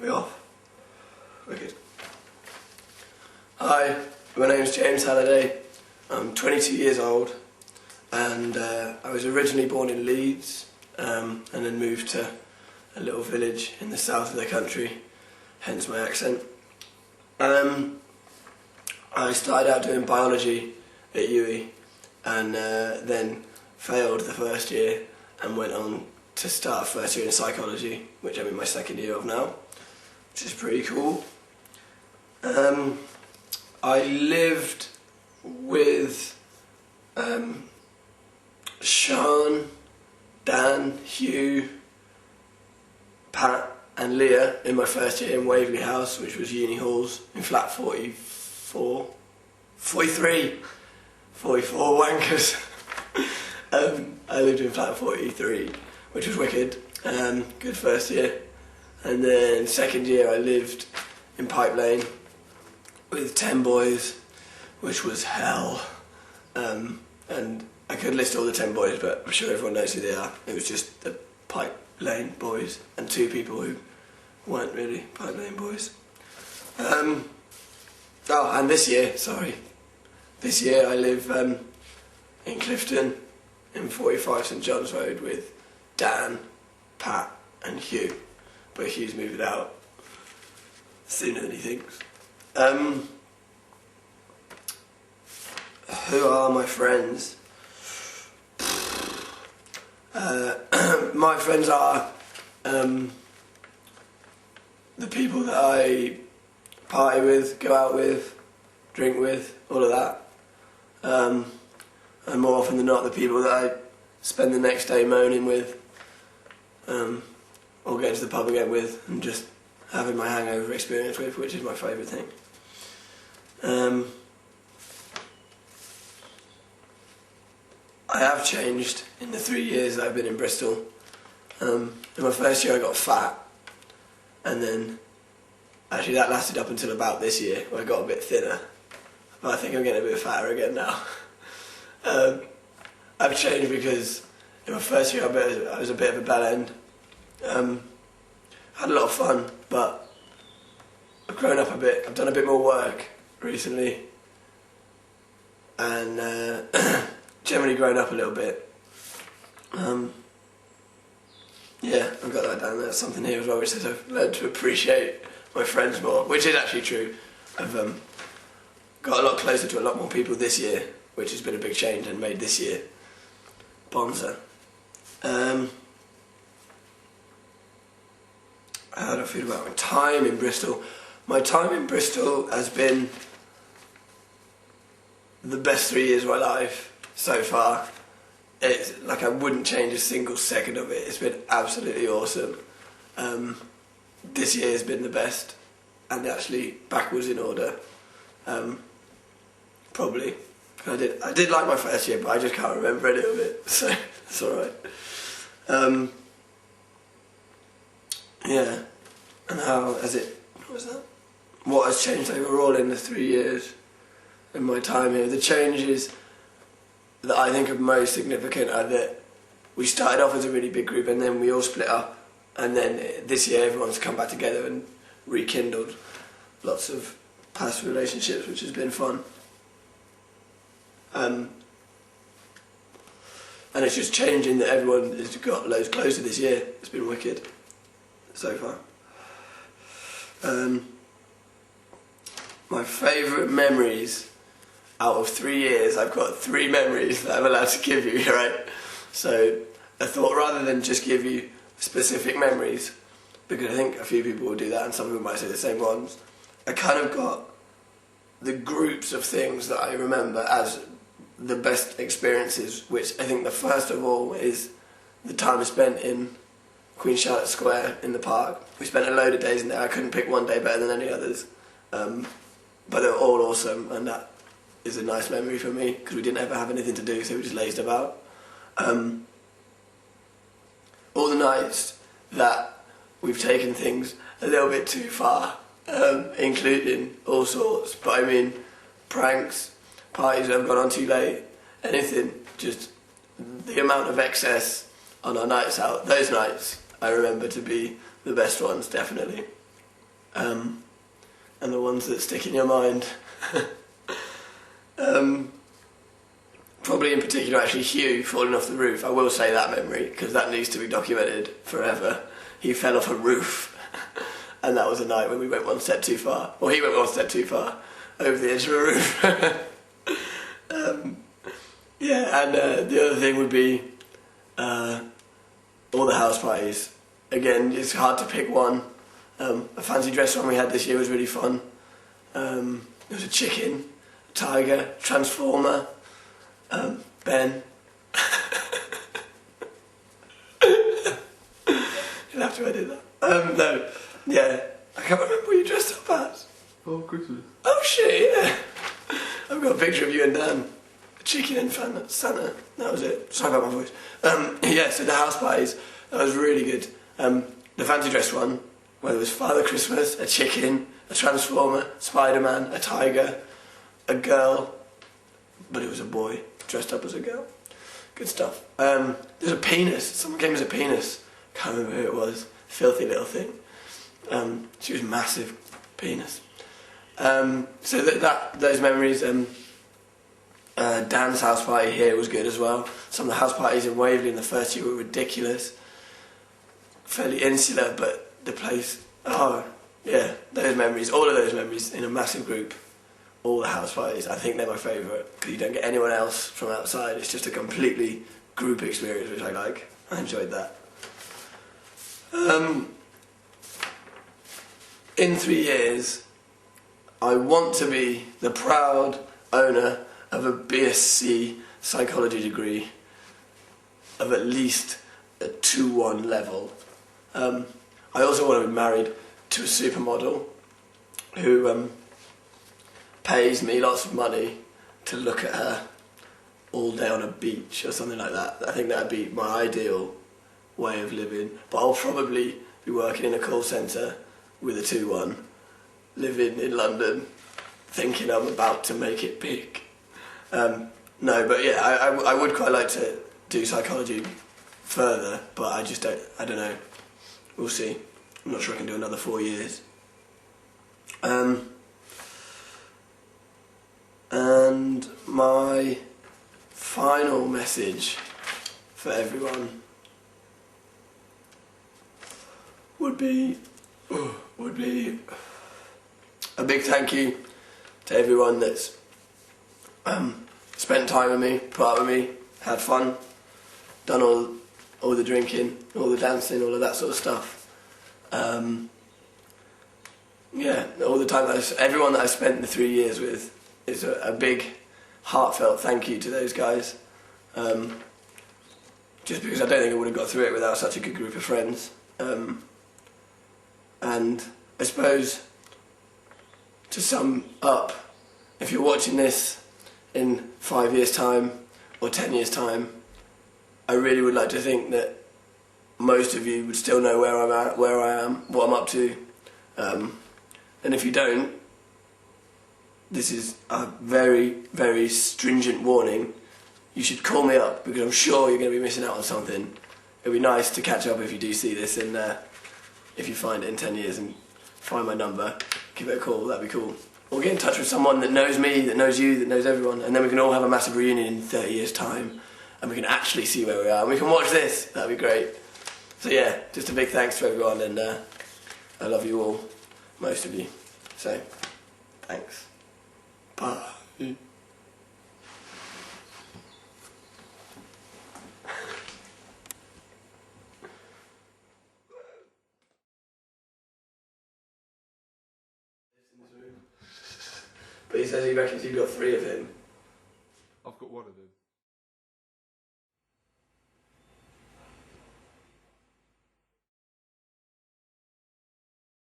We off? Wicked. Hi, my name's James Halliday. I'm 22 years old, and I was originally born in Leeds, and then moved to a little village in the south of the country, hence my accent. I started out doing biology at UE, and then failed the first year and went on to start first year in psychology, which I'm in my second year of now, which is pretty cool. I lived with Sean, Dan, Hugh, Pat and Leah in my first year in Waverley House, which was uni halls, in flat 44 wankers. I lived in flat 43, which was wicked. Good first year. And then second year I lived in Pipe Lane with 10 boys, which was hell. And I could list all the 10 boys, but I'm sure everyone knows who they are. It was just the Pipe Lane boys and 2 people who weren't really Pipe Lane boys. And this year I live in Clifton in 45 St John's Road with Dan, Pat and Hugh, but Hugh's moving out sooner than he thinks. Who are my friends? My friends are the people that I party with, go out with, drink with, all of that. And more often than not, the people that I spend the next day moaning with, or getting to the pub again with, and just having my hangover experience with, which is my favourite thing. I have changed in the 3 years that I've been in Bristol. In my first year I got fat, and then actually that lasted up until about this year, where I got a bit thinner. But I think I'm getting a bit fatter again now. I've changed because in my first year I was a bit of a bad end. Had a lot of fun, but I've grown up a bit. I've done a bit more work recently, and generally grown up a little bit. Yeah, I've got that down there. Something here as well which says I've learned to appreciate my friends more, which is actually true. I've got a lot closer to a lot more people this year, which has been a big change and made this year bonza. How do I feel about my time in Bristol? My time in Bristol has been the best 3 years of my life so far. It's like I wouldn't change a single second of it. It's been absolutely awesome. This year has been the best, and actually backwards in order. Probably. I did like my first year, but I just can't remember any of it, so it's alright. Yeah. And how has it... What was that? What has changed overall in the 3 years in my time here? The changes that I think are most significant are that we started off as a really big group and then we all split up, and then this year everyone's come back together and rekindled lots of past relationships, which has been fun. And it's just changing that everyone has got loads closer this year. It's been wicked so far. My favourite memories out of 3 years, I've got 3 memories that I'm allowed to give you, right? So I thought rather than just give you specific memories, because I think a few people will do that and some people might say the same ones, I kind of got the groups of things that I remember as the best experiences, which I think the first of all is the time I spent in Queen Charlotte Square in the park. We spent a load of days in there. I couldn't pick one day better than any others, but they were all awesome, and that is a nice memory for me because we didn't ever have anything to do, so we just lazed about. All the nights that we've taken things a little bit too far, including all sorts, but I mean pranks, parties that have gone on too late, anything, just the amount of excess on our nights out. Those nights I remember to be the best ones, definitely. and the ones that stick in your mind. Probably in particular, actually, Hugh falling off the roof. I will say that memory, because that needs to be documented forever. He fell off a roof, and that was a night when we went one step too far. Well, he went one step too far, over the edge of a roof. Yeah, and the other thing would be all the house parties. Again, it's hard to pick one. A fancy dress one we had this year was really fun. There was a chicken, a tiger, transformer, Ben. You'll have to edit that. No, yeah, I can't remember what you dressed up as. Oh, Christmas. Oh shit, yeah. I've got a picture of you and Dan. A chicken and Santa. That was it. Sorry about my voice. Yeah, so the house parties, that was really good. The fancy dress one, where there was Father Christmas, a chicken, a transformer, Spider-Man, a tiger, a girl, but it was a boy dressed up as a girl. Good stuff. There's a penis. Someone came as a penis. Can't remember who it was. Filthy little thing. She was massive. Penis. So those memories. Dan's house party here was good as well. Some of the house parties in Waverley in the first year were ridiculous. Fairly insular, but the place. Oh, yeah. Those memories. All of those memories in a massive group. All the house parties. I think they're my favourite because you don't get anyone else from outside. It's just a completely group experience, which I like. I enjoyed that. In 3 years, I want to be the proud owner of a BSc psychology degree of at least a 2-1 level. I also want to be married to a supermodel who pays me lots of money to look at her all day on a beach or something like that. I think that would be my ideal way of living. But I'll probably be working in a call centre with a 2-1, living in London, thinking I'm about to make it big. No, but yeah, I would quite like to do psychology further, but I don't know. We'll see. I'm not sure I can do another 4 years. And my final message for everyone would be a big thank you to everyone that's spent time with me, put up with me, had fun, done all the drinking, all the dancing, all of that sort of stuff. Yeah, all the time everyone that I spent the 3 years with, it's a big, heartfelt thank you to those guys. Just because I don't think I would have got through it without such a good group of friends. And I suppose, to sum up, if you're watching this in 5 years' time or 10 years' time, I really would like to think that most of you would still know where I'm at, where I am, what I'm up to. And if you don't, this is a very, very stringent warning. You should call me up because I'm sure you're going to be missing out on something. It'd be nice to catch up if you do see this and if you find it in 10 years and find my number, give it a call, that'd be cool. Or get in touch with someone that knows me, that knows you, that knows everyone, and then we can all have a massive reunion in 30 years' time and we can actually see where we are and we can watch this. That'd be great. So yeah, just a big thanks to everyone and I love you all, most of you. So, thanks. Bye. But he says he reckons you've got 3 of him. I've got 1 of him.